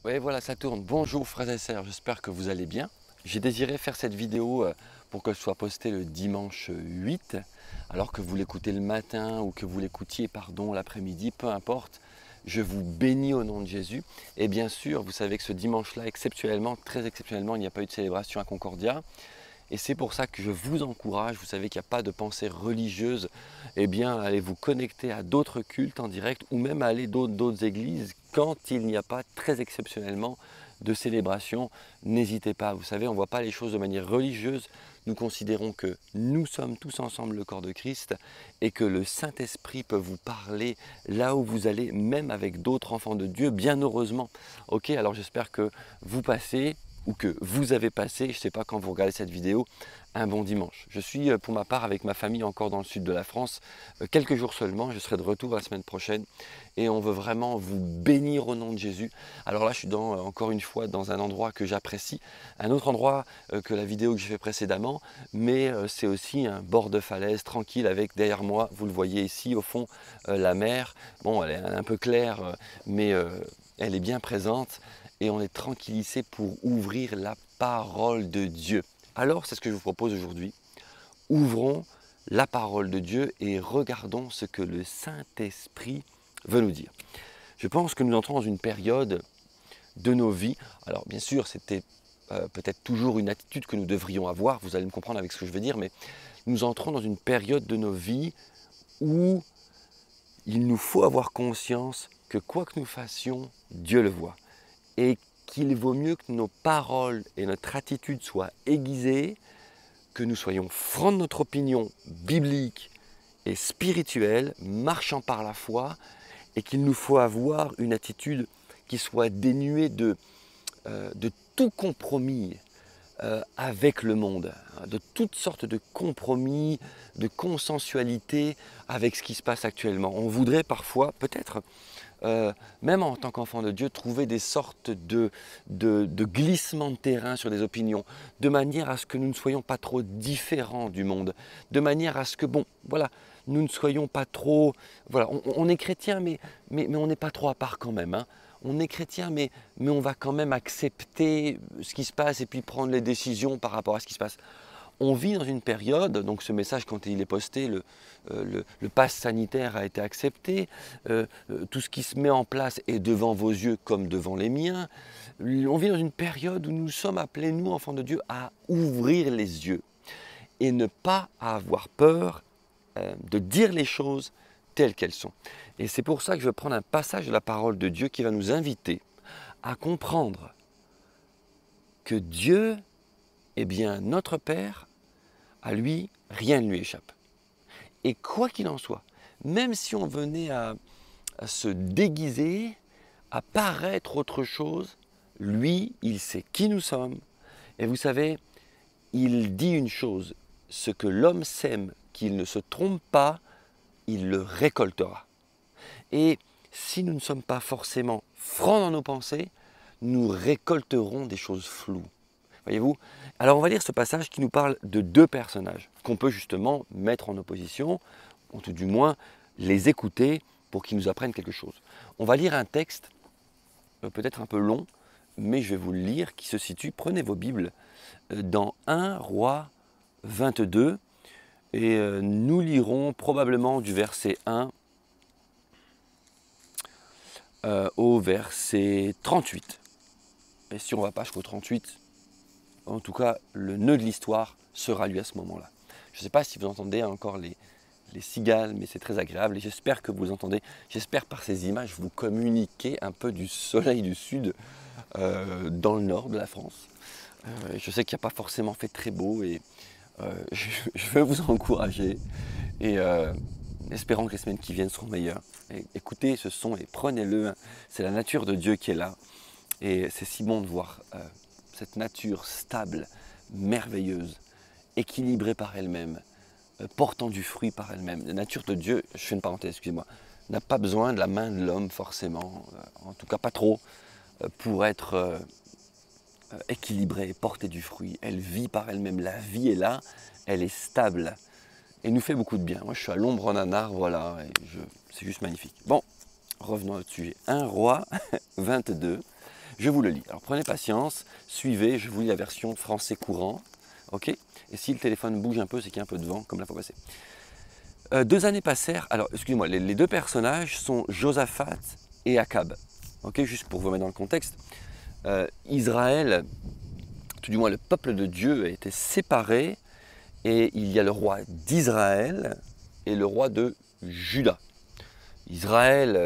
Oui, voilà, ça tourne. Bonjour frères et sœurs, j'espère que vous allez bien. J'ai désiré faire cette vidéo pour qu'elle soit postée le dimanche 8, alors que vous l'écoutez le matin ou que vous l'écoutiez, pardon, l'après-midi, peu importe. Je vous bénis au nom de Jésus. Et bien sûr, vous savez que ce dimanche-là, exceptionnellement, très exceptionnellement, il n'y a pas eu de célébration à Concordia. Et c'est pour ça que je vous encourage, vous savez qu'il n'y a pas de pensée religieuse, eh bien allez vous connecter à d'autres cultes en direct ou même à aller d'autres églises quand il n'y a pas très exceptionnellement de célébration. N'hésitez pas, vous savez, on ne voit pas les choses de manière religieuse. Nous considérons que nous sommes tous ensemble le corps de Christ et que le Saint-Esprit peut vous parler là où vous allez, même avec d'autres enfants de Dieu, bien heureusement. Ok, alors j'espère que vous passez ou que vous avez passé, je ne sais pas quand vous regardez cette vidéo, un bon dimanche. Je suis pour ma part avec ma famille encore dans le sud de la France, quelques jours seulement, je serai de retour la semaine prochaine et on veut vraiment vous bénir au nom de Jésus. Alors là je suis encore une fois dans un endroit que j'apprécie, un autre endroit que la vidéo que j'ai fait précédemment, mais c'est aussi un bord de falaise tranquille avec derrière moi, vous le voyez ici au fond, la mer. Bon, elle est un peu claire, mais elle est bien présente. Et on est tranquillisé pour ouvrir la parole de Dieu. Alors, c'est ce que je vous propose aujourd'hui. Ouvrons la parole de Dieu et regardons ce que le Saint-Esprit veut nous dire. Je pense que nous entrons dans une période de nos vies. Alors, bien sûr, c'était peut-être toujours une attitude que nous devrions avoir. Vous allez me comprendre avec ce que je veux dire, mais nous entrons dans une période de nos vies où il nous faut avoir conscience que quoi que nous fassions, Dieu le voit. Et qu'il vaut mieux que nos paroles et notre attitude soient aiguisées, que nous soyons francs de notre opinion biblique et spirituelle, marchant par la foi, et qu'il nous faut avoir une attitude qui soit dénuée de tout compromis avec le monde, de toutes sortes de compromis, de consensualité avec ce qui se passe actuellement. On voudrait parfois, peut-être, même en tant qu'enfant de Dieu, trouver des sortes de glissements de terrain sur des opinions, de manière à ce que nous ne soyons pas trop différents du monde, de manière à ce que, bon, voilà, nous ne soyons pas trop, voilà, on est chrétien, mais on n'est pas trop à part quand même, hein. On est chrétien, mais on va quand même accepter ce qui se passe et puis prendre les décisions par rapport à ce qui se passe. On vit dans une période, donc ce message quand il est posté, le pass sanitaire a été accepté, tout ce qui se met en place est devant vos yeux comme devant les miens. On vit dans une période où nous sommes appelés, nous enfants de Dieu, à ouvrir les yeux et ne pas avoir peur de dire les choses telles qu'elles sont. Et c'est pour ça que je vais prendre un passage de la parole de Dieu qui va nous inviter à comprendre que Dieu est bien notre Père, à lui, rien ne lui échappe. Et quoi qu'il en soit, même si on venait à se déguiser, à paraître autre chose, lui, il sait qui nous sommes. Et vous savez, il dit une chose, ce que l'homme sème, qu'il ne se trompe pas, il le récoltera. Et si nous ne sommes pas forcément francs dans nos pensées, nous récolterons des choses floues. Voyez-vous? Alors on va lire ce passage qui nous parle de deux personnages qu'on peut justement mettre en opposition, ou tout du moins les écouter pour qu'ils nous apprennent quelque chose. On va lire un texte, peut-être un peu long, mais je vais vous le lire, qui se situe, prenez vos Bibles, dans 1 Roi 22, et nous lirons probablement du verset 1 au verset 38. Et si on ne va pas jusqu'au 38, en tout cas, le nœud de l'histoire sera lu à ce moment-là. Je ne sais pas si vous entendez encore les cigales, mais c'est très agréable et j'espère que vous entendez. J'espère par ces images vous communiquer un peu du soleil du sud dans le nord de la France. Je sais qu'il n'y a pas forcément fait très beau et je veux vous encourager et espérons que les semaines qui viennent seront meilleures. Et écoutez ce son et prenez-le, hein. C'est la nature de Dieu qui est là et c'est si bon de voir cette nature stable, merveilleuse, équilibrée par elle-même, portant du fruit par elle-même. La nature de Dieu, je fais une parenthèse, excusez-moi, n'a pas besoin de la main de l'homme forcément, en tout cas pas trop, pour être équilibrée, porter du fruit. Elle vit par elle-même, la vie est là, elle est stable et nous fait beaucoup de bien. Moi je suis à l'ombre d'un arbre, voilà, et c'est juste magnifique. Bon, revenons au sujet. 1 Roi 22, Je vous le lis. Alors prenez patience, suivez, je vous lis la version français courant. Ok. Et si le téléphone bouge un peu, c'est qu'il y a un peu de vent, comme la fois passée. 2 années passèrent. Alors, excusez-moi, les deux personnages sont Josaphat et Akab. Ok, juste pour vous mettre dans le contexte. Israël, tout du moins le peuple de Dieu, a été séparé et il y a le roi d'Israël et le roi de Juda. Israël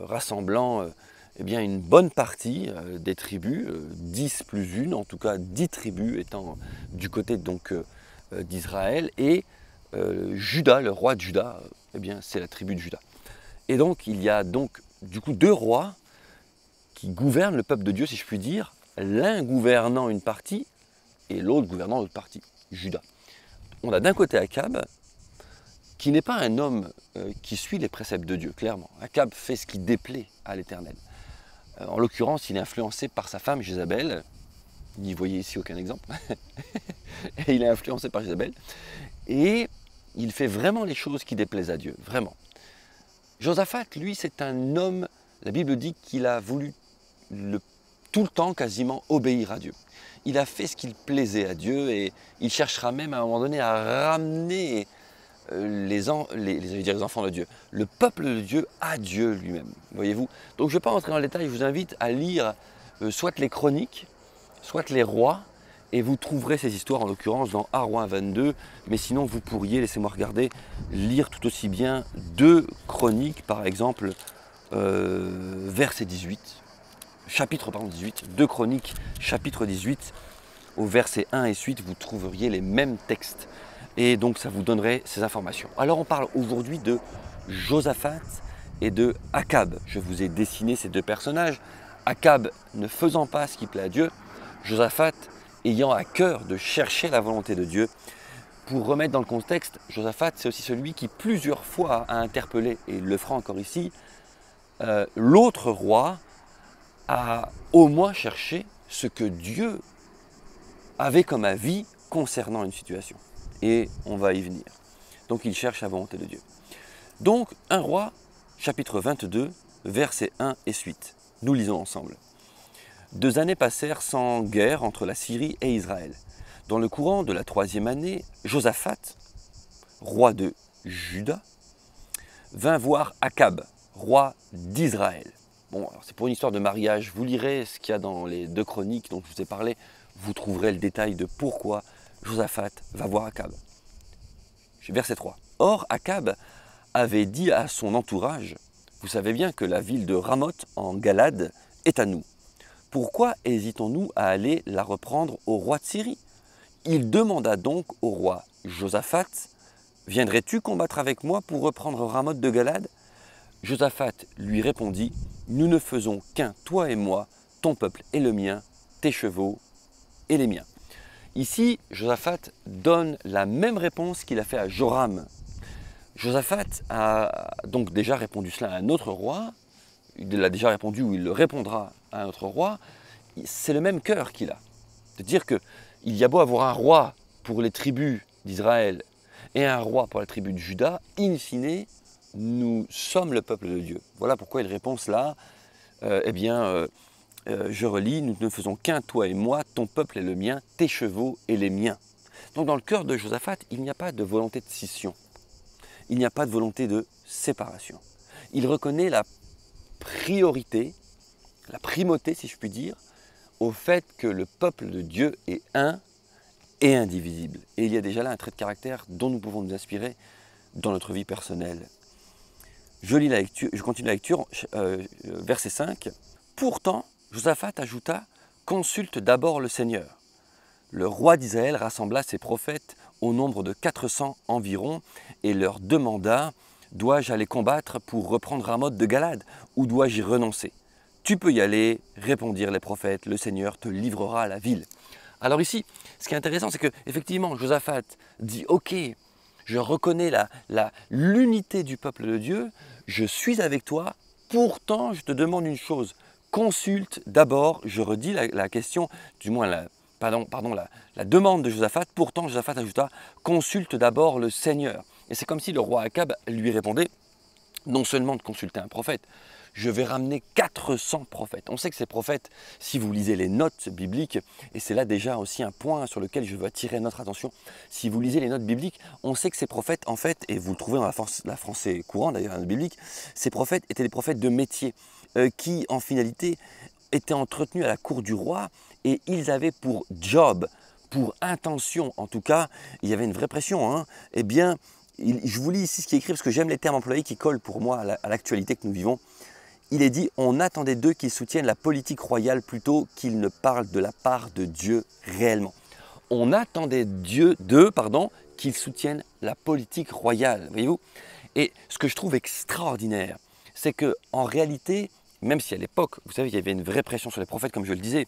rassemblant eh bien, une bonne partie des tribus, 10 plus une, en tout cas 10 tribus étant du côté donc d'Israël, et Juda, le roi de Juda, eh bien c'est la tribu de Juda. Et donc il y a donc du coup 2 rois qui gouvernent le peuple de Dieu, si je puis dire, l'un gouvernant une partie et l'autre gouvernant l'autre partie, Juda. On a d'un côté Akab, qui n'est pas un homme qui suit les préceptes de Dieu, clairement. Akab fait ce qui déplaît à l'Éternel. En l'occurrence, il est influencé par sa femme Jézabel. N'y voyez ici aucun exemple. Et il est influencé par Jézabel. Et il fait vraiment les choses qui déplaisent à Dieu, vraiment. Josaphat, lui, c'est un homme, la Bible dit qu'il a voulu tout le temps quasiment obéir à Dieu. Il a fait ce qu'il plaisait à Dieu et il cherchera même à un moment donné à ramener les enfants de Dieu, le peuple de Dieu à Dieu lui-même, voyez-vous. Donc je ne vais pas rentrer dans le détail, je vous invite à lire soit les chroniques, soit les rois, et vous trouverez ces histoires en l'occurrence dans 1 Roi 22, mais sinon vous pourriez, laissez-moi regarder, lire tout aussi bien 2 chroniques, par exemple, verset 18, chapitre 18, 2 chroniques, chapitre 18, au verset 1 et suite, vous trouveriez les mêmes textes. Et donc ça vous donnerait ces informations. Alors on parle aujourd'hui de Josaphat et de Akab. Je vous ai dessiné ces 2 personnages. Akab ne faisant pas ce qui plaît à Dieu, Josaphat ayant à cœur de chercher la volonté de Dieu. Pour remettre dans le contexte, Josaphat c'est aussi celui qui plusieurs fois a interpellé, et il le fera encore ici, l'autre roi a au moins cherché ce que Dieu avait comme avis concernant une situation. Et on va y venir. Donc il cherche la volonté de Dieu. Donc 1 Roi, chapitre 22, versets 1 et suite. Nous lisons ensemble. 2 années passèrent sans guerre entre la Syrie et Israël. Dans le courant de la 3e année, Josaphat, roi de Juda, vint voir Akab, roi d'Israël. Bon, alors c'est pour une histoire de mariage. Vous lirez ce qu'il y a dans les 2 chroniques dont je vous ai parlé. Vous trouverez le détail de pourquoi Josaphat va voir Akab. Verset 3. Or, Akab avait dit à son entourage, vous savez bien que la ville de Ramoth en Galade est à nous. Pourquoi hésitons-nous à aller la reprendre au roi de Syrie? Il demanda donc au roi Josaphat, viendrais-tu combattre avec moi pour reprendre Ramoth de Galade? Josaphat lui répondit, nous ne faisons qu'un, toi et moi, ton peuple et le mien, tes chevaux et les miens. Ici, Josaphat donne la même réponse qu'il a fait à Joram. Josaphat a donc déjà répondu cela à un autre roi, il l'a déjà répondu ou il le répondra à un autre roi. C'est le même cœur qu'il a. De dire qu'il y a beau avoir un roi pour les tribus d'Israël et un roi pour la tribu de Juda, in fine, nous sommes le peuple de Dieu. Voilà pourquoi il répond cela. Je relis, nous ne faisons qu'un, toi et moi, ton peuple et le mien, tes chevaux et les miens. Donc dans le cœur de Josaphat, il n'y a pas de volonté de scission. Il n'y a pas de volonté de séparation. Il reconnaît la priorité, la primauté si je puis dire, au fait que le peuple de Dieu est un et indivisible. Et il y a déjà là un trait de caractère dont nous pouvons nous inspirer dans notre vie personnelle. Je continue la lecture, verset 5. Pourtant, Josaphat ajouta, consulte d'abord le Seigneur. Le roi d'Israël rassembla ses prophètes au nombre de 400 environ et leur demanda, dois-je aller combattre pour reprendre Ramoth de Galade ou dois-je y renoncer? Tu peux y aller, répondirent les prophètes, le Seigneur te livrera à la ville. Alors ici, ce qui est intéressant, c'est que effectivement, Josaphat dit, ok, je reconnais l'unité du peuple de Dieu, je suis avec toi, pourtant je te demande une chose, consulte d'abord, je redis la question, du moins la demande de Josaphat, pourtant Josaphat ajouta, consulte d'abord le Seigneur. Et c'est comme si le roi Akab lui répondait, non seulement de consulter un prophète, je vais ramener 400 prophètes. On sait que ces prophètes, si vous lisez les notes bibliques, et c'est là déjà aussi un point sur lequel je veux attirer notre attention, si vous lisez les notes bibliques, on sait que ces prophètes, en fait, et vous le trouvez dans la français courant d'ailleurs, la note biblique, ces prophètes étaient des prophètes de métier, qui en finalité étaient entretenus à la cour du roi, et ils avaient pour job, pour intention en tout cas, il y avait une vraie pression, hein, eh bien, je vous lis ici ce qui est écrit, parce que j'aime les termes employés qui collent pour moi à l'actualité que nous vivons. Il est dit, on attendait d'eux qu'ils soutiennent la politique royale plutôt qu'ils ne parlent de la part de Dieu réellement. On attendait d'eux, qu'ils soutiennent la politique royale, voyez-vous. Et ce que je trouve extraordinaire, c'est qu'en réalité, même si à l'époque, vous savez, il y avait une vraie pression sur les prophètes, comme je le disais,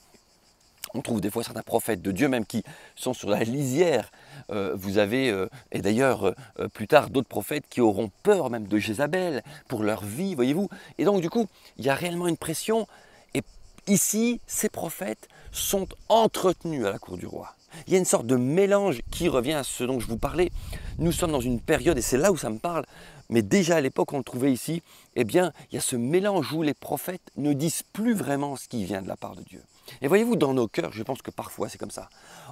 on trouve des fois certains prophètes de Dieu même qui sont sur la lisière. Vous avez, et d'ailleurs plus tard, d'autres prophètes qui auront peur même de Jézabel pour leur vie, voyez-vous. Et donc du coup, il y a réellement une pression. Et ici, ces prophètes sont entretenus à la cour du roi. Il y a une sorte de mélange qui revient à ce dont je vous parlais. Nous sommes dans une période, et c'est là où ça me parle, mais déjà à l'époque, on le trouvait ici, eh bien, il y a ce mélange où les prophètes ne disent plus vraiment ce qui vient de la part de Dieu. Et voyez-vous, dans nos cœurs, je pense que parfois c'est comme ça.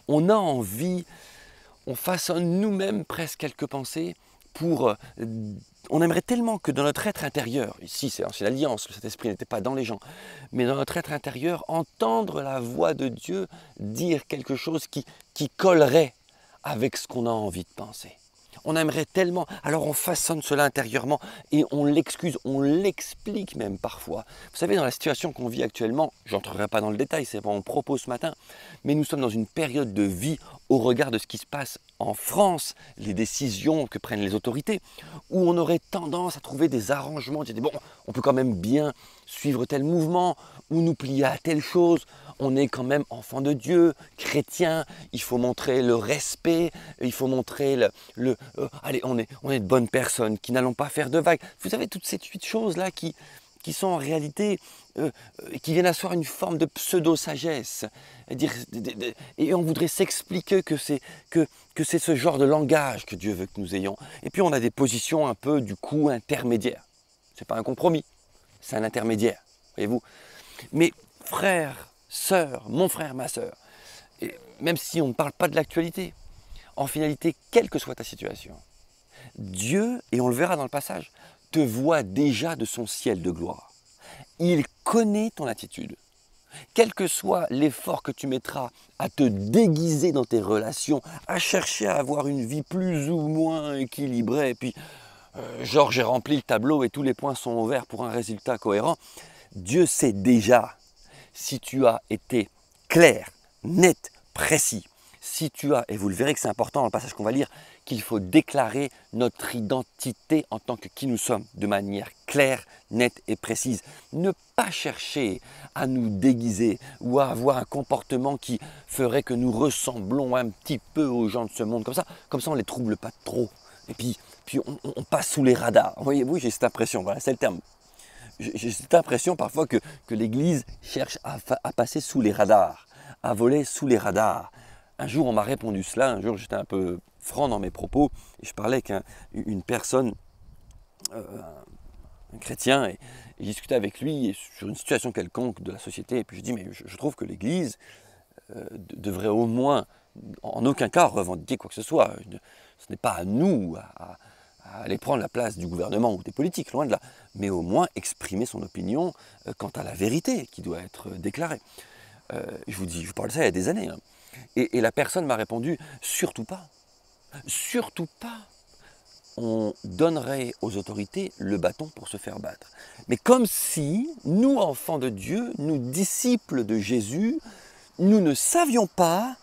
On a envie, on façonne nous-mêmes presque quelques pensées pour... on aimerait tellement que dans notre être intérieur, ici c'est l'alliance, cet esprit n'était pas dans les gens, mais dans notre être intérieur, entendre la voix de Dieu dire quelque chose qui collerait avec ce qu'on a envie de penser. On aimerait tellement, alors on façonne cela intérieurement et on l'excuse, on l'explique même parfois. Vous savez, dans la situation qu'on vit actuellement, je n'entrerai pas dans le détail, c'est pas mon propos ce matin, mais nous sommes dans une période de vie au regard de ce qui se passe en France, les décisions que prennent les autorités, où on aurait tendance à trouver des arrangements, dire bon, on peut quand même bien suivre tel mouvement, ou nous plier à telle chose, on est quand même enfant de Dieu, chrétien, il faut montrer le respect, il faut montrer allez, on est de bonnes personnes, qui n'allons pas faire de vagues. Vous savez, toutes ces choses-là qui sont en réalité, qui viennent asseoir une forme de pseudo-sagesse. Et on voudrait s'expliquer que c'est ce genre de langage que Dieu veut que nous ayons. Et puis on a des positions un peu, du coup, intermédiaires. Ce n'est pas un compromis, c'est un intermédiaire, voyez-vous. Mais frère, sœur, mon frère, ma sœur, et même si on ne parle pas de l'actualité, en finalité, quelle que soit ta situation, Dieu, et on le verra dans le passage, te voit déjà de son ciel de gloire. Il connaît ton attitude. Quel que soit l'effort que tu mettras à te déguiser dans tes relations, à chercher à avoir une vie plus ou moins équilibrée, et puis genre j'ai rempli le tableau et tous les points sont au vert pour un résultat cohérent, Dieu sait déjà si tu as été clair, net, précis. Si tu as, et vous le verrez que c'est important dans le passage qu'on va lire, qu'il faut déclarer notre identité en tant que qui nous sommes de manière claire, nette et précise. Ne pas chercher à nous déguiser ou à avoir un comportement qui ferait que nous ressemblons un petit peu aux gens de ce monde. Comme ça on ne les trouble pas trop. Et puis on passe sous les radars. Voyez-vous, j'ai cette impression, voilà, c'est le terme. J'ai cette impression parfois que l'Église cherche à passer sous les radars, à voler sous les radars. Un jour, on m'a répondu cela, un jour j'étais un peu franc dans mes propos, et je parlais avec une personne, un chrétien, et je discutais avec lui sur une situation quelconque de la société, et puis je dis, mais je trouve que l'Église devrait au moins, en aucun cas, revendiquer quoi que ce soit. Ce n'est pas à nous à aller prendre la place du gouvernement ou des politiques, loin de là, mais au moins exprimer son opinion quant à la vérité qui doit être déclarée. Je vous parle de ça il y a des années, hein. Et la personne m'a répondu, surtout pas, surtout pas. On donnerait aux autorités le bâton pour se faire battre. Mais comme si, nous, enfants de Dieu, nous, disciples de Jésus, nous ne savions pas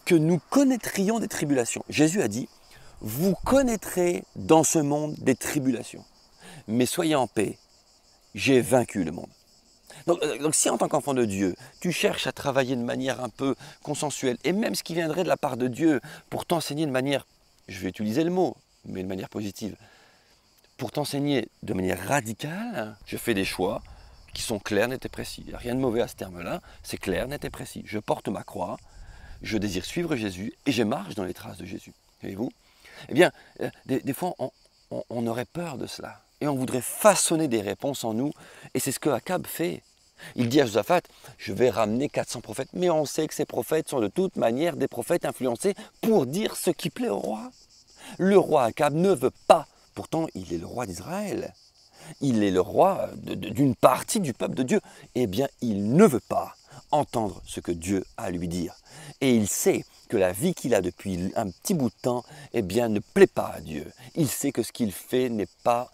que nous connaîtrions des tribulations. Jésus a dit, vous connaîtrez dans ce monde des tribulations, mais soyez en paix, j'ai vaincu le monde. Donc si en tant qu'enfant de Dieu, tu cherches à travailler de manière un peu consensuelle, et même ce qui viendrait de la part de Dieu pour t'enseigner de manière, je vais utiliser le mot, mais de manière positive, pour t'enseigner de manière radicale, je fais des choix qui sont clairs, nets et précis. Il n'y a rien de mauvais à ce terme-là, c'est clair, net et précis. Je porte ma croix, je désire suivre Jésus, et je marche dans les traces de Jésus. Voyez-vous ? Eh bien, des fois, on aurait peur de cela. et on voudrait façonner des réponses en nous. Et c'est ce que Akab fait. Il dit à Josaphat, je vais ramener 400 prophètes. Mais on sait que ces prophètes sont de toute manière des prophètes influencés pour dire ce qui plaît au roi. Le roi Akab ne veut pas, pourtant il est le roi d'Israël. Il est le roi d'une partie du peuple de Dieu. Eh bien, il ne veut pas entendre ce que Dieu a à lui dire. Et il sait que la vie qu'il a depuis un petit bout de temps, eh bien, ne plaît pas à Dieu. Il sait que ce qu'il fait n'est pas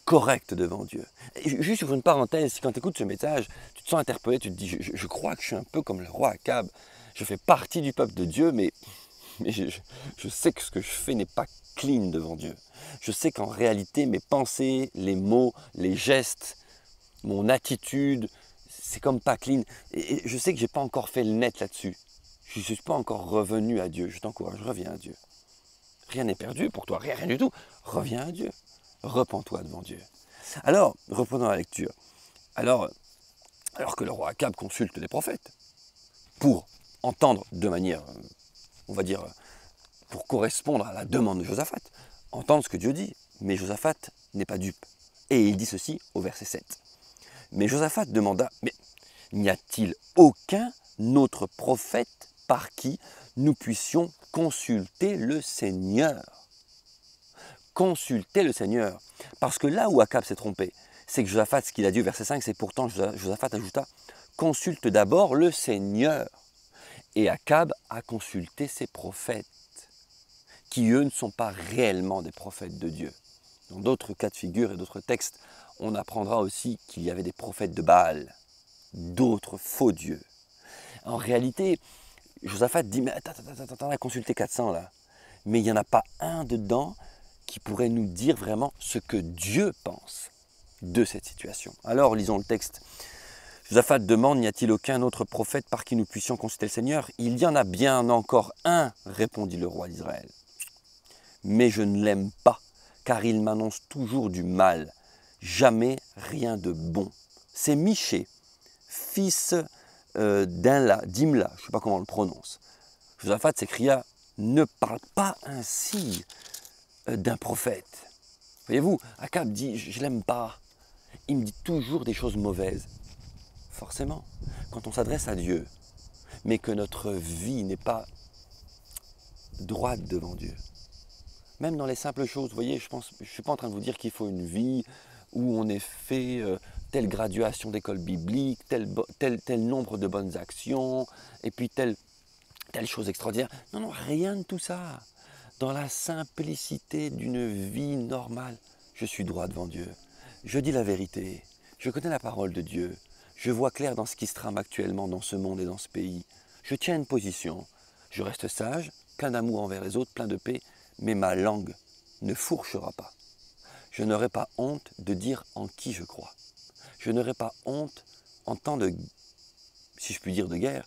correct devant Dieu. Et juste sur une parenthèse, si quand tu écoutes ce message, tu te sens interpellé, tu te dis, je crois que je suis un peu comme le roi Akab. Je fais partie du peuple de Dieu, mais je sais que ce que je fais n'est pas clean devant Dieu. Je sais qu'en réalité, mes pensées, les mots, les gestes, mon attitude, c'est comme pas clean. Et je sais que je n'ai pas encore fait le net là-dessus. Je ne suis pas encore revenu à Dieu. Je t'encourage, reviens à Dieu. Rien n'est perdu pour toi, rien du tout. Reviens à Dieu. Repens-toi devant Dieu. Alors, reprenons la lecture. Alors que le roi Akab consulte les prophètes pour entendre de manière, on va dire, pour correspondre à la demande de Josaphat, entendre ce que Dieu dit. Mais Josaphat n'est pas dupe. Et il dit ceci au verset 7. Mais Josaphat demanda, mais n'y a-t-il aucun autre prophète par qui nous puissions consulter le Seigneur? Consulter le Seigneur. Parce que là où Akab s'est trompé, c'est que Josaphat, ce qu'il a dit au verset 5, c'est pourtant, Josaphat ajouta, consulte d'abord le Seigneur. Et Akab a consulté ses prophètes, qui eux ne sont pas réellement des prophètes de Dieu. Dans d'autres cas de figure et d'autres textes, on apprendra aussi qu'il y avait des prophètes de Baal, d'autres faux dieux. En réalité, Josaphat dit, mais attends, on a consulté 400 là, mais il n'y en a pas un dedans qui pourrait nous dire vraiment ce que Dieu pense de cette situation. Alors, lisons le texte. Josaphat demande, n'y a-t-il aucun autre prophète par qui nous puissions consulter le Seigneur? Il y en a bien encore un, répondit le roi d'Israël. Mais je ne l'aime pas, car il m'annonce toujours du mal, jamais rien de bon. C'est Michée, fils d'Imla, je ne sais pas comment on le prononce. Josaphat s'écria, ne parle pas ainsi d'un prophète. Voyez-vous, Akab dit, je ne l'aime pas. Il me dit toujours des choses mauvaises. Forcément, quand on s'adresse à Dieu, mais que notre vie n'est pas droite devant Dieu, même dans les simples choses, vous voyez, je ne suis pas en train de vous dire qu'il faut une vie où on ait fait telle graduation d'école biblique, tel nombre de bonnes actions, et puis telle chose extraordinaire. Non, non, rien de tout ça. Dans la simplicité d'une vie normale, je suis droit devant Dieu. Je dis la vérité. Je connais la parole de Dieu. Je vois clair dans ce qui se trame actuellement dans ce monde et dans ce pays. Je tiens une position. Je reste sage, plein d'amour envers les autres, plein de paix, mais ma langue ne fourchera pas. Je n'aurai pas honte de dire en qui je crois. Je n'aurai pas honte en temps de, si je puis dire, de guerre,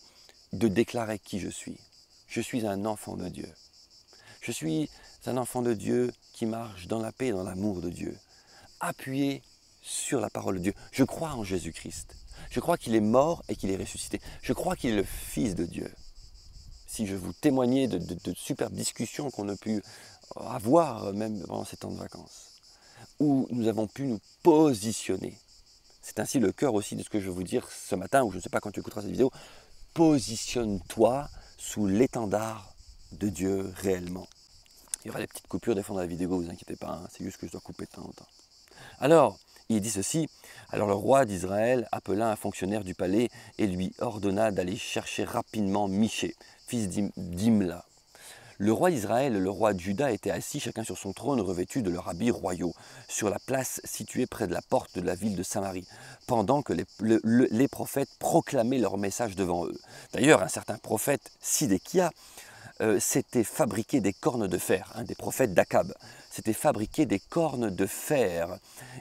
de déclarer qui je suis. Je suis un enfant de Dieu. Je suis un enfant de Dieu qui marche dans la paix et dans l'amour de Dieu, appuyé sur la parole de Dieu. Je crois en Jésus-Christ. Je crois qu'il est mort et qu'il est ressuscité. Je crois qu'il est le Fils de Dieu. Si je vous témoignais de superbes discussions qu'on a pu avoir même pendant ces temps de vacances, où nous avons pu nous positionner. C'est ainsi le cœur aussi de ce que je vais vous dire ce matin, ou je ne sais pas quand tu écouteras cette vidéo. Positionne-toi sous l'étendard de Dieu réellement. Il y aura des petites coupures des fois dans la vidéo, ne vous inquiétez pas, hein, c'est juste que je dois couper de temps en temps. Alors, il dit ceci, alors le roi d'Israël appela un fonctionnaire du palais et lui ordonna d'aller chercher rapidement Michée, fils d'Imla. Le roi d'Israël et le roi de Juda étaient assis chacun sur son trône revêtus de leurs habits royaux, sur la place située près de la porte de la ville de Samarie, pendant que les prophètes proclamaient leur message devant eux. D'ailleurs, un certain prophète, Sidékia, s'était fabriqué des cornes de fer, un des prophètes d'Akab, s'était fabriqué des cornes de fer.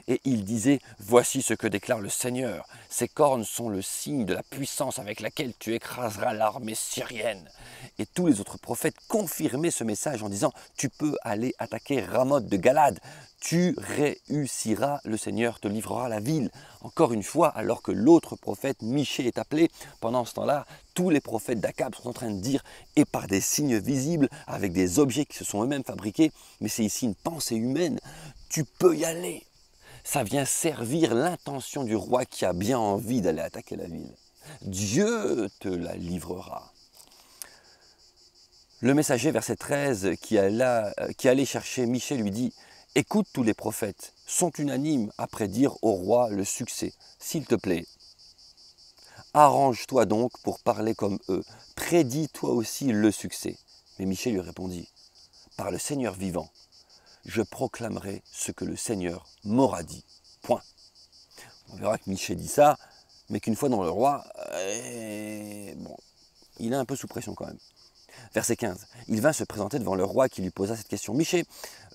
Et il disait, voici ce que déclare le Seigneur, ces cornes sont le signe de la puissance avec laquelle tu écraseras l'armée syrienne. Et tous les autres prophètes confirmaient ce message en disant, tu peux aller attaquer Ramoth de Galade, tu réussiras, le Seigneur te livrera la ville. Encore une fois, alors que l'autre prophète, Michée, est appelé, pendant ce temps-là, tous les prophètes d'Akab sont en train de dire, et par des signes visibles, avec des objets qui se sont eux-mêmes fabriqués, mais c'est ici une pensée humaine, tu peux y aller. Ça vient servir l'intention du roi qui a bien envie d'aller attaquer la ville. Dieu te la livrera. Le messager, verset 13, qui allait chercher Michée, lui dit « Écoute, tous les prophètes sont unanimes à prédire au roi le succès. S'il te plaît, arrange-toi donc pour parler comme eux. Prédis toi aussi le succès. » Mais Michée lui répondit « Par le Seigneur vivant, je proclamerai ce que le Seigneur m'aura dit. » Point. On verra que Michée dit ça, mais qu'une fois dans le roi, bon, il est un peu sous pression quand même. Verset 15. Il vint se présenter devant le roi qui lui posa cette question. « Michée,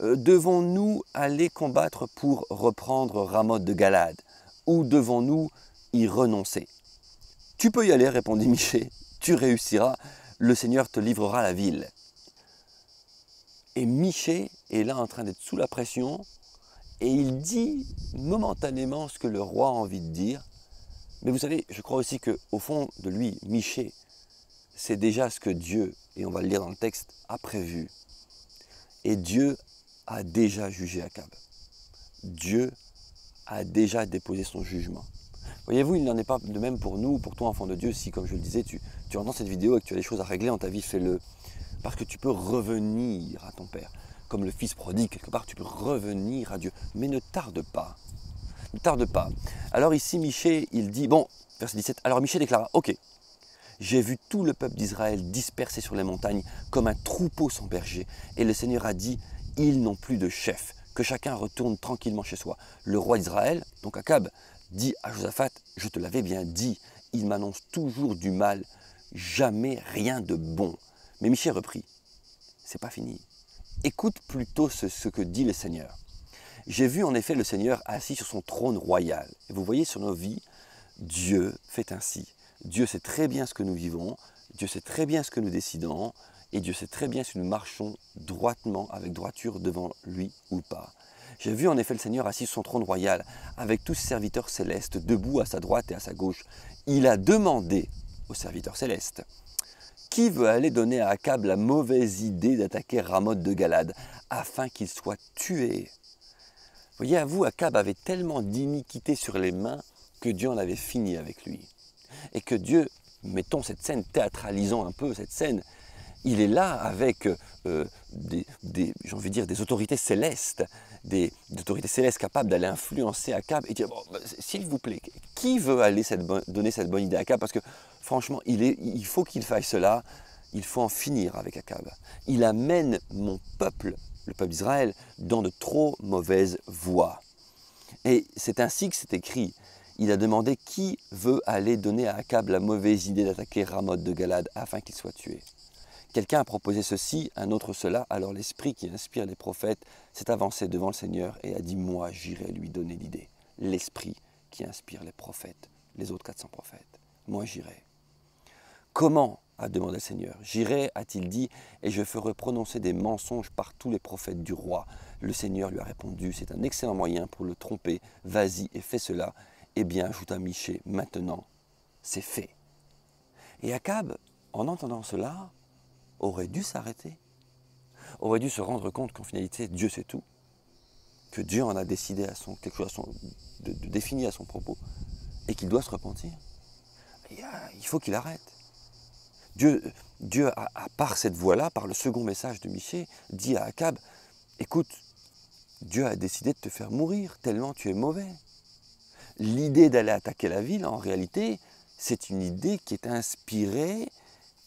devons-nous aller combattre pour reprendre Ramoth de Galade ou devons-nous y renoncer ?»« Tu peux y aller, répondit Michée. Tu réussiras. Le Seigneur te livrera la ville. » Et Michée est là en train d'être sous la pression et il dit momentanément ce que le roi a envie de dire. Mais vous savez, je crois aussi qu'au fond de lui, Michée, c'est déjà ce que Dieu, et on va le lire dans le texte, a prévu. Et Dieu a déjà jugé Akab. Dieu a déjà déposé son jugement. Voyez-vous, il n'en est pas de même pour nous, pour toi, enfant de Dieu, si, comme je le disais, tu entends cette vidéo et que tu as des choses à régler dans ta vie, fais-le. Parce que tu peux revenir à ton Père. Comme le Fils prodigue, quelque part, tu peux revenir à Dieu. Mais ne tarde pas. Ne tarde pas. Alors ici, Michée, il dit, bon, verset 17, alors Michée déclara, ok, j'ai vu tout le peuple d'Israël dispersé sur les montagnes comme un troupeau sans berger. Et le Seigneur a dit, ils n'ont plus de chef, que chacun retourne tranquillement chez soi. Le roi d'Israël, donc Akab, dit à Josaphat, je te l'avais bien dit, il m'annonce toujours du mal, jamais rien de bon. Mais Michée reprit, c'est pas fini. Écoute plutôt ce que dit le Seigneur. J'ai vu en effet le Seigneur assis sur son trône royal. Et vous voyez sur nos vies, Dieu fait ainsi. Dieu sait très bien ce que nous vivons, Dieu sait très bien ce que nous décidons, et Dieu sait très bien si nous marchons droitement, avec droiture devant lui ou pas. J'ai vu en effet le Seigneur assis sur son trône royal, avec tous ses serviteurs célestes, debout à sa droite et à sa gauche. Il a demandé aux serviteurs célestes, qui veut aller donner à Akab la mauvaise idée d'attaquer Ramoth de Galade, afin qu'il soit tué? Voyez, à vous, Akab avait tellement d'iniquité sur les mains que Dieu en avait fini avec lui. Et que Dieu, mettons cette scène, théâtralisons un peu cette scène, il est là avec j'ai envie de dire, des autorités célestes, des autorités célestes capables d'aller influencer Akab et dire, bon, s'il vous plaît, qui veut aller donner cette bonne idée à Akab? Parce que franchement, il faut qu'il fasse cela, il faut en finir avec Akab. Il amène mon peuple, le peuple d'Israël, dans de trop mauvaises voies. Et c'est ainsi que c'est écrit. Il a demandé qui veut aller donner à Akab la mauvaise idée d'attaquer Ramoth de Galade afin qu'il soit tué. Quelqu'un a proposé ceci, un autre cela, alors l'esprit qui inspire les prophètes s'est avancé devant le Seigneur et a dit « Moi, j'irai lui donner l'idée. » L'esprit qui inspire les prophètes, les autres 400 prophètes. Moi, j'irai. Comment, a demandé le Seigneur. J'irai, a-t-il dit, et je ferai prononcer des mensonges par tous les prophètes du roi. Le Seigneur lui a répondu, c'est un excellent moyen pour le tromper. Vas-y et fais cela. Eh bien, ajouta Michée, maintenant, c'est fait. Et Akab, en entendant cela, aurait dû s'arrêter, aurait dû se rendre compte qu'en finalité, Dieu sait tout, que Dieu en a décidé quelque chose de défini à son propos, et qu'il doit se repentir. Il faut qu'il arrête. Dieu par cette voie-là, par le second message de Michée, dit à Akab, écoute, Dieu a décidé de te faire mourir tellement tu es mauvais. L'idée d'aller attaquer la ville, en réalité, c'est une idée qui est inspirée,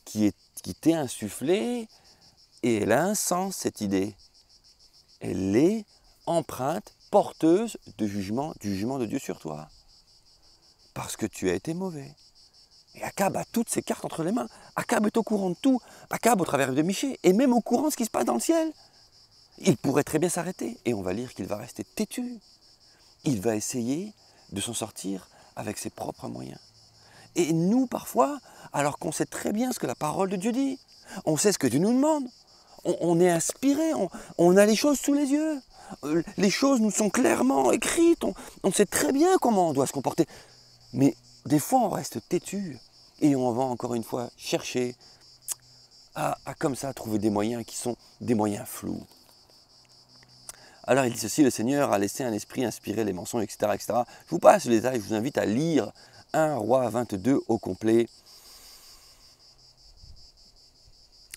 qui t'est insufflée, et elle a un sens, cette idée. Elle est empreinte, porteuse du jugement de Dieu sur toi. Parce que tu as été mauvais. Et Akab a toutes ses cartes entre les mains. Akab est au courant de tout. Akab, au travers de Michée, est même au courant de ce qui se passe dans le ciel. Il pourrait très bien s'arrêter. Et on va lire qu'il va rester têtu. Il va essayer de s'en sortir avec ses propres moyens. Et nous, parfois, alors qu'on sait très bien ce que la parole de Dieu dit, on sait ce que Dieu nous demande, on est inspiré, on a les choses sous les yeux, les choses nous sont clairement écrites, on sait très bien comment on doit se comporter. Mais des fois, on reste têtu et on va encore une fois chercher à comme ça trouver des moyens qui sont des moyens flous. Alors il dit ceci, le Seigneur a laissé un esprit inspirer les mensonges, etc., etc. Je vous passe les détails, je vous invite à lire 1 Roi 22 au complet.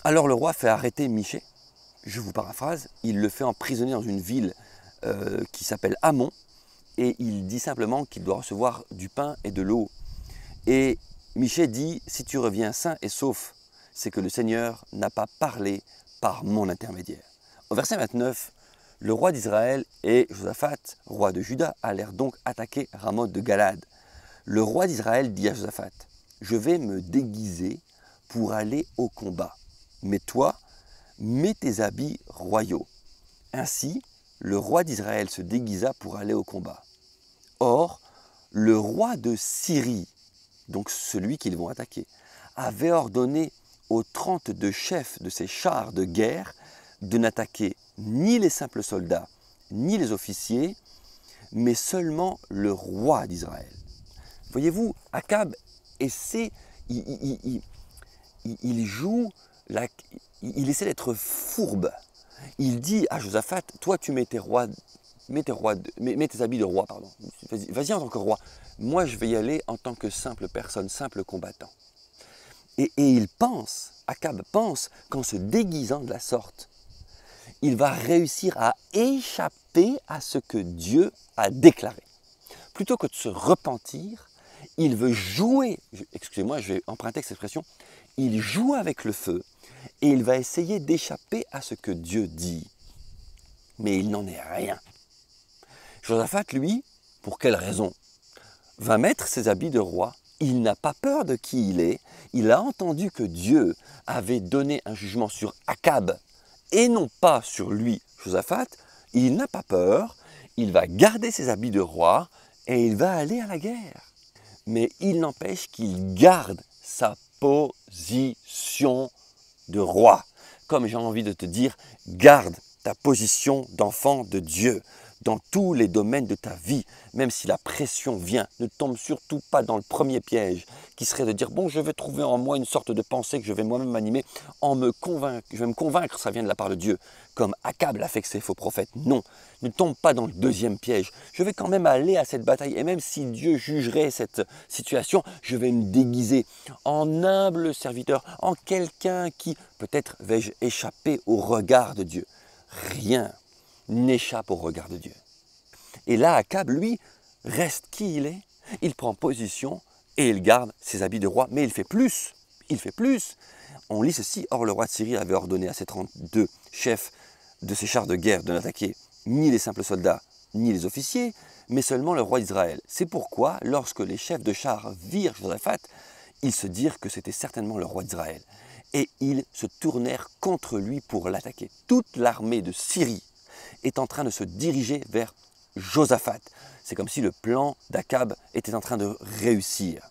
Alors le roi fait arrêter Michée, je vous paraphrase, il le fait emprisonner dans une ville qui s'appelle Hamon, et il dit simplement qu'il doit recevoir du pain et de l'eau. Et Michée dit, si tu reviens sain et sauf, c'est que le Seigneur n'a pas parlé par mon intermédiaire. Au verset 29, le roi d'Israël et Josaphat, roi de Juda, allèrent donc attaquer Ramoth de Galad. Le roi d'Israël dit à Josaphat, je vais me déguiser pour aller au combat. Mais toi, mets tes habits royaux. Ainsi, le roi d'Israël se déguisa pour aller au combat. Or, le roi de Syrie, donc celui qu'ils vont attaquer, avait ordonné aux 32 chefs de ses chars de guerre de n'attaquer ni les simples soldats, ni les officiers, mais seulement le roi d'Israël. Voyez-vous, Akab essaie, il joue, il essaie d'être fourbe. Il dit à Josaphat, toi tu mets tes habits de roi, pardon. Vas-y en tant que roi. Moi je vais y aller en tant que simple personne, simple combattant. Et il pense, Akab pense qu'en se déguisant de la sorte, il va réussir à échapper à ce que Dieu a déclaré. Plutôt que de se repentir, il veut jouer, excusez-moi, je vais emprunter cette expression, il joue avec le feu et il va essayer d'échapper à ce que Dieu dit. Mais il n'en est rien. Josaphat, lui, pour quelle raison? Va mettre ses habits de roi. Il n'a pas peur de qui il est. Il a entendu que Dieu avait donné un jugement sur Akab et non pas sur lui, Josaphat. Il n'a pas peur. Il va garder ses habits de roi et il va aller à la guerre. Mais il n'empêche qu'il garde sa position de roi. Comme j'ai envie de te dire, garde ta position d'enfant de Dieu dans tous les domaines de ta vie, même si la pression vient. Ne tombe surtout pas dans le premier piège, qui serait de dire, bon, je vais trouver en moi une sorte de pensée que je vais moi-même animer, je vais me convaincre que ça vient de la part de Dieu, comme Akab l'a fait avec ses faux prophètes. Non, ne tombe pas dans le deuxième piège. Je vais quand même aller à cette bataille, et même si Dieu jugerait cette situation, je vais me déguiser en humble serviteur, en quelqu'un qui, peut-être vais-je échapper au regard de Dieu. Rien n'échappe au regard de Dieu. Et là, Akab, lui, reste qui il est. Il prend position et il garde ses habits de roi. Mais il fait plus. Il fait plus. On lit ceci. Or, le roi de Syrie avait ordonné à ses 32 chefs de ses chars de guerre de n'attaquer ni les simples soldats, ni les officiers, mais seulement le roi d'Israël. C'est pourquoi, lorsque les chefs de chars virent Josaphat, ils se dirent que c'était certainement le roi d'Israël. Et ils se tournèrent contre lui pour l'attaquer. Toute l'armée de Syrie est en train de se diriger vers Josaphat. C'est comme si le plan d'Akab était en train de réussir.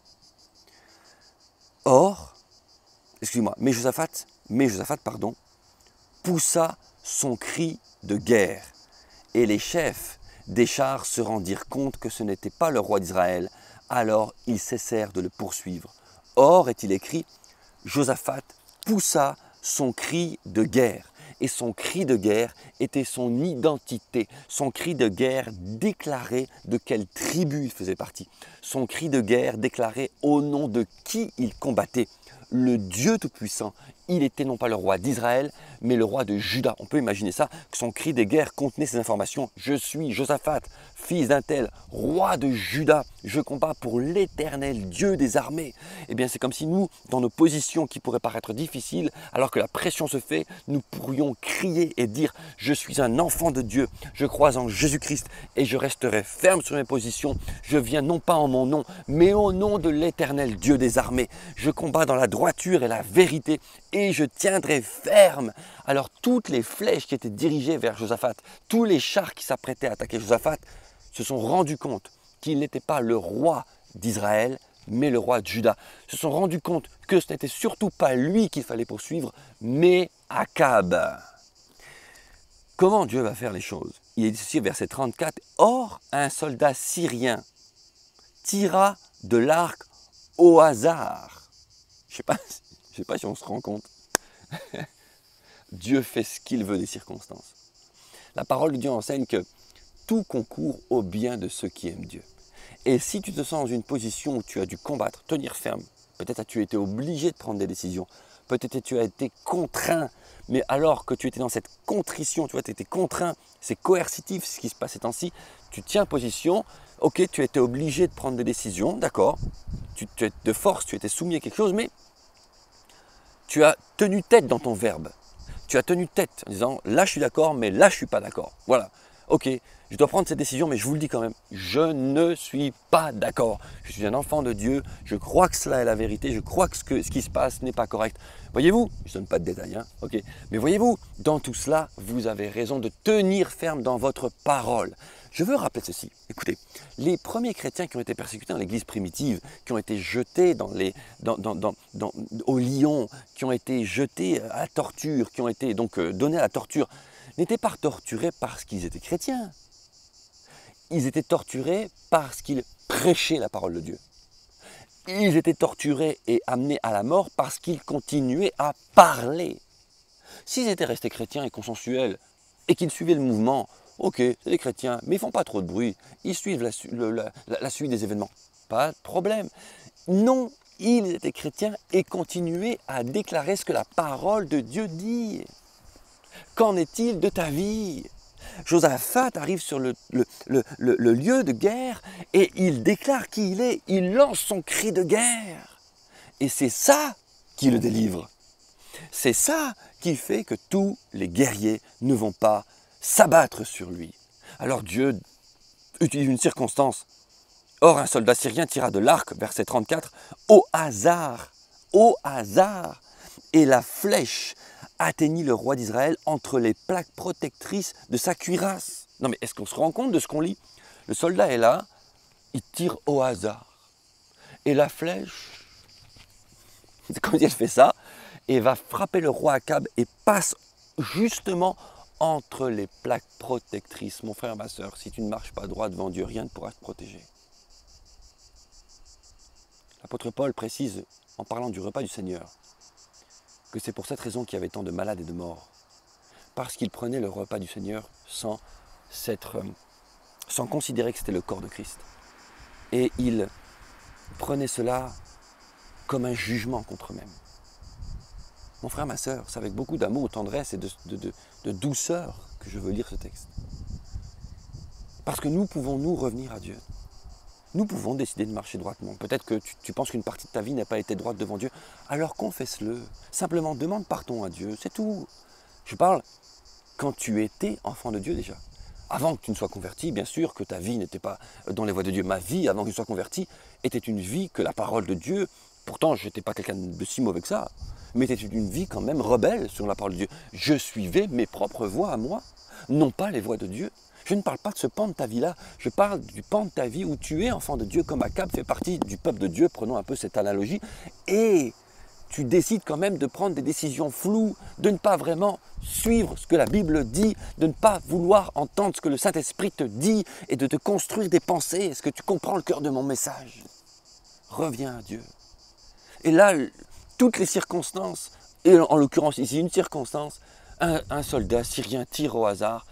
Or, excusez-moi, mais Josaphat, poussa son cri de guerre. Et les chefs des chars se rendirent compte que ce n'était pas le roi d'Israël. Alors ils cessèrent de le poursuivre. Or, est-il écrit, Josaphat poussa son cri de guerre. Et son cri de guerre était son identité. Son cri de guerre déclarait de quelle tribu il faisait partie. Son cri de guerre déclarait au nom de qui il combattait. Le Dieu Tout-Puissant, il était non pas le roi d'Israël, mais le roi de Juda. On peut imaginer ça, que son cri de guerre contenait ces informations. Je suis Josaphat, fils d'un tel, roi de Juda. Je combats pour l'Éternel, Dieu des armées. Eh bien, c'est comme si nous, dans nos positions qui pourraient paraître difficiles, alors que la pression se fait, nous pourrions crier et dire « Je suis un enfant de Dieu, je crois en Jésus-Christ et je resterai ferme sur mes positions. Je viens non pas en mon nom, mais au nom de l'Éternel, Dieu des armées. Je combats dans la droiture et la vérité et je tiendrai ferme. » Alors toutes les flèches qui étaient dirigées vers Josaphat, tous les chars qui s'apprêtaient à attaquer Josaphat, se sont rendus compte qu'il n'était pas le roi d'Israël, mais le roi de Juda. Se sont rendus compte que ce n'était surtout pas lui qu'il fallait poursuivre, mais Akab. Comment Dieu va faire les choses? Il est dit ceci, verset 34, « Or, un soldat syrien tira de l'arc au hasard. » Je ne sais pas si on se rend compte. Dieu fait ce qu'il veut des circonstances. La parole de Dieu enseigne que tout concourt au bien de ceux qui aiment Dieu. Et si tu te sens dans une position où tu as dû combattre, tenir ferme, peut-être as-tu été obligé de prendre des décisions, peut-être tu as été contraint, mais alors que tu étais dans cette contrition, tu vois, tu étais contraint, c'est coercitif ce qui se passe ces temps-ci, tu tiens position, ok, tu as été obligé de prendre des décisions, d'accord, tu es de force, tu étais soumis à quelque chose, mais tu as tenu tête dans ton verbe. Tu as tenu tête en disant, là je suis d'accord, mais là je ne suis pas d'accord. Voilà, ok, je dois prendre cette décision, mais je vous le dis quand même, je ne suis pas d'accord. Je suis un enfant de Dieu, je crois que cela est la vérité, je crois que ce qui se passe n'est pas correct. Voyez-vous, je ne donne pas de détails, hein, ok, mais voyez-vous, dans tout cela, vous avez raison de tenir ferme dans votre parole. Je veux rappeler ceci, écoutez, les premiers chrétiens qui ont été persécutés dans l'église primitive, qui ont été jetés au lion, qui ont été jetés à la torture, qui ont été donc donnés à la torture, n'étaient pas torturés parce qu'ils étaient chrétiens. Ils étaient torturés parce qu'ils prêchaient la parole de Dieu. Ils étaient torturés et amenés à la mort parce qu'ils continuaient à parler. S'ils étaient restés chrétiens et consensuels et qu'ils suivaient le mouvement, ok, c'est des chrétiens, mais ils ne font pas trop de bruit, ils suivent la suite des événements, pas de problème. Non, ils étaient chrétiens et continuaient à déclarer ce que la parole de Dieu dit. Qu'en est-il de ta vie? Josaphat arrive sur le lieu de guerre et il déclare qui il est, il lance son cri de guerre. Et c'est ça qui le délivre. C'est ça qui fait que tous les guerriers ne vont pas s'abattre sur lui. Alors Dieu utilise une circonstance. Or, un soldat syrien tira de l'arc, verset 34, au hasard, et la flèche atteignit le roi d'Israël entre les plaques protectrices de sa cuirasse. Non mais est-ce qu'on se rend compte de ce qu'on lit? Le soldat est là, il tire au hasard. Et la flèche, quand elle fait ça, et va frapper le roi Akab et passe justement entre les plaques protectrices. Mon frère, ma soeur, si tu ne marches pas droit devant Dieu, rien ne pourra te protéger. L'apôtre Paul précise, en parlant du repas du Seigneur, que c'est pour cette raison qu'il y avait tant de malades et de morts. Parce qu'il prenait le repas du Seigneur sans considérer que c'était le corps de Christ. Et il prenait cela comme un jugement contre eux-mêmes. Mon frère, ma sœur, c'est avec beaucoup d'amour, de tendresse et de douceur que je veux lire ce texte. Parce que nous pouvons nous revenir à Dieu. Nous pouvons décider de marcher droitement. Peut-être que tu penses qu'une partie de ta vie n'a pas été droite devant Dieu. Alors confesse-le. Simplement demande pardon à Dieu. C'est tout. Je parle quand tu étais enfant de Dieu déjà. Avant que tu ne sois converti, bien sûr que ta vie n'était pas dans les voies de Dieu. Ma vie, avant que je sois converti, était une vie que la parole de Dieu, pourtant je n'étais pas quelqu'un de si mauvais que ça, mais était une vie quand même rebelle sur la parole de Dieu. Je suivais mes propres voies à moi, non pas les voies de Dieu. Je ne parle pas de ce pan de ta vie-là, je parle du pan de ta vie où tu es enfant de Dieu, comme Akab fait partie du peuple de Dieu, prenons un peu cette analogie, et tu décides quand même de prendre des décisions floues, de ne pas vraiment suivre ce que la Bible dit, de ne pas vouloir entendre ce que le Saint-Esprit te dit et de te construire des pensées. Est-ce que tu comprends le cœur de mon message? Reviens à Dieu. Et là, toutes les circonstances, et en l'occurrence ici une circonstance, un soldat syrien tire au hasard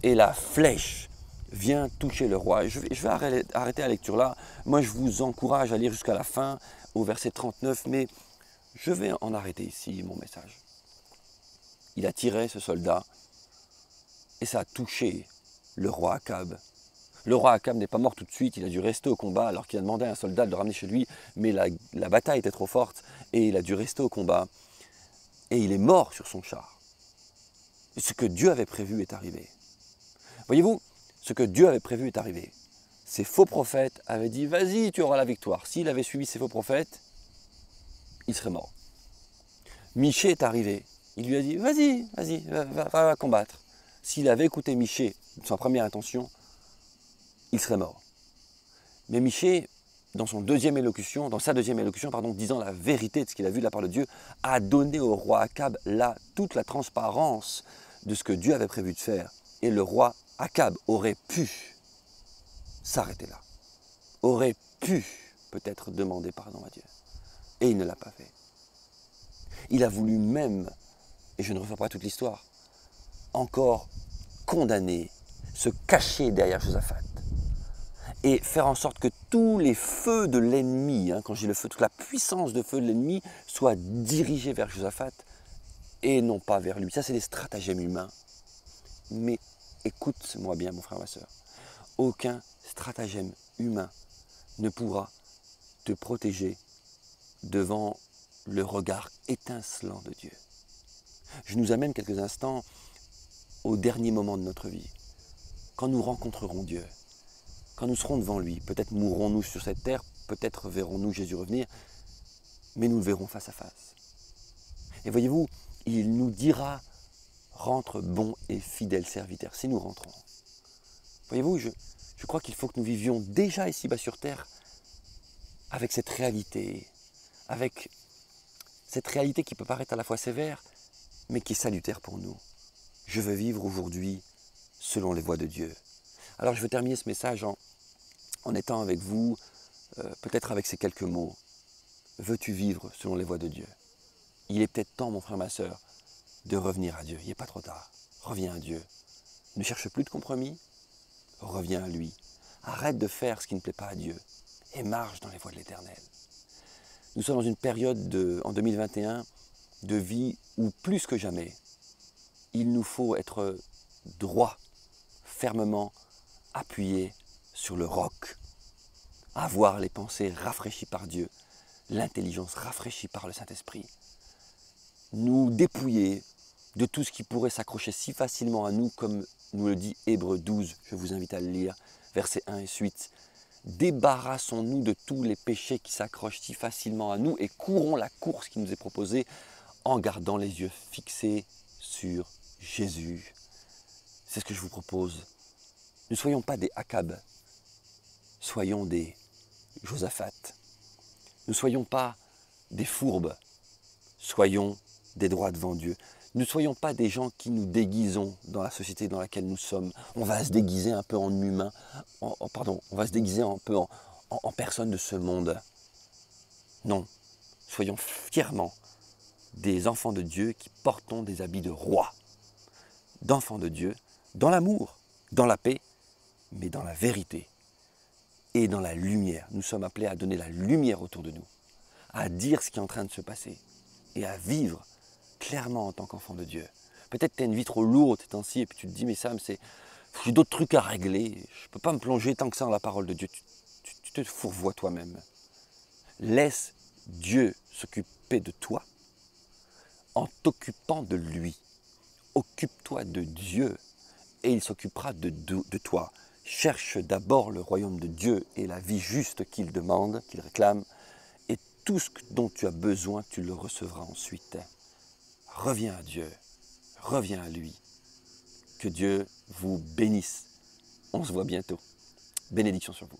et la flèche vient toucher le roi. Je vais arrêter la lecture là. Moi, je vous encourage à lire jusqu'à la fin, au verset 39, mais je vais en arrêter ici mon message. Il a tiré ce soldat et ça a touché le roi Akab. Le roi Akab n'est pas mort tout de suite, il a dû rester au combat alors qu'il a demandé à un soldat de le ramener chez lui, mais la bataille était trop forte et il a dû rester au combat. Et il est mort sur son char. Et ce que Dieu avait prévu est arrivé. Voyez-vous, ce que Dieu avait prévu est arrivé. Ces faux prophètes avaient dit, vas-y, tu auras la victoire. S'il avait suivi ces faux prophètes, il serait mort. Michée est arrivé. Il lui a dit, vas-y, va combattre. S'il avait écouté Michée, sa première intention, il serait mort. Mais Michée, dans sa deuxième élocution, disant la vérité de ce qu'il a vu de la part de Dieu, a donné au roi Akab toute la transparence de ce que Dieu avait prévu de faire. Et le roi Akab aurait pu s'arrêter là, aurait pu peut-être demander pardon à Dieu. Et il ne l'a pas fait. Il a voulu même, et je ne refais pas toute l'histoire, encore condamner, se cacher derrière Josaphat et faire en sorte que tous les feux de l'ennemi, quand je dis le feu, toute la puissance de feu de l'ennemi soit dirigée vers Josaphat et non pas vers lui. Ça, c'est des stratagèmes humains. Mais écoute-moi bien, mon frère, ma soeur. Aucun stratagème humain ne pourra te protéger devant le regard étincelant de Dieu. Je nous amène quelques instants au dernier moment de notre vie, quand nous rencontrerons Dieu, quand nous serons devant lui. Peut-être mourrons-nous sur cette terre, peut-être verrons-nous Jésus revenir, mais nous le verrons face à face. Et voyez-vous, il nous dira « Rentre bon et fidèle serviteur » si nous rentrons. Voyez-vous, je crois qu'il faut que nous vivions déjà ici-bas sur terre avec cette réalité, avec cette réalité qui peut paraître à la fois sévère, mais qui est salutaire pour nous. Je veux vivre aujourd'hui selon les voies de Dieu. Alors je veux terminer ce message en étant avec vous, peut-être avec ces quelques mots. Veux-tu vivre selon les voies de Dieu? Il est peut-être temps, mon frère, ma soeur, de revenir à Dieu. Il n'est pas trop tard. Reviens à Dieu. Ne cherche plus de compromis. Reviens à lui. Arrête de faire ce qui ne plaît pas à Dieu et marche dans les voies de l'Éternel. Nous sommes dans une période en 2021 de vie où plus que jamais, il nous faut être droit, fermement appuyé sur le roc, avoir les pensées rafraîchies par Dieu, l'intelligence rafraîchie par le Saint-Esprit, nous dépouiller de tout ce qui pourrait s'accrocher si facilement à nous, comme nous le dit Hébreux 12, je vous invite à le lire, versets 1 et suite. Débarrassons-nous de tous les péchés qui s'accrochent si facilement à nous et courons la course qui nous est proposée en gardant les yeux fixés sur Jésus. C'est ce que je vous propose. Ne soyons pas des Akab, soyons des Josaphat. Ne soyons pas des fourbes, soyons des droits devant Dieu. Ne soyons pas des gens qui nous déguisons dans la société dans laquelle nous sommes. On va se déguiser un peu en humain, on va se déguiser un peu en personne de ce monde. Non, soyons fièrement des enfants de Dieu qui portons des habits de roi, d'enfants de Dieu, dans l'amour, dans la paix, mais dans la vérité et dans la lumière. Nous sommes appelés à donner la lumière autour de nous, à dire ce qui est en train de se passer et à vivre clairement en tant qu'enfant de Dieu. Peut-être que tu as une vie trop lourde ces temps-ci et puis tu te dis, mais Sam, j'ai d'autres trucs à régler, je ne peux pas me plonger tant que ça dans la parole de Dieu. Tu te fourvoies toi-même. Laisse Dieu s'occuper de toi en t'occupant de lui. Occupe-toi de Dieu et il s'occupera de toi. Cherche d'abord le royaume de Dieu et la vie juste qu'il demande, qu'il réclame, et tout ce dont tu as besoin, tu le recevras ensuite. Reviens à Dieu, reviens à lui. Que Dieu vous bénisse. On se voit bientôt. Bénédiction sur vous.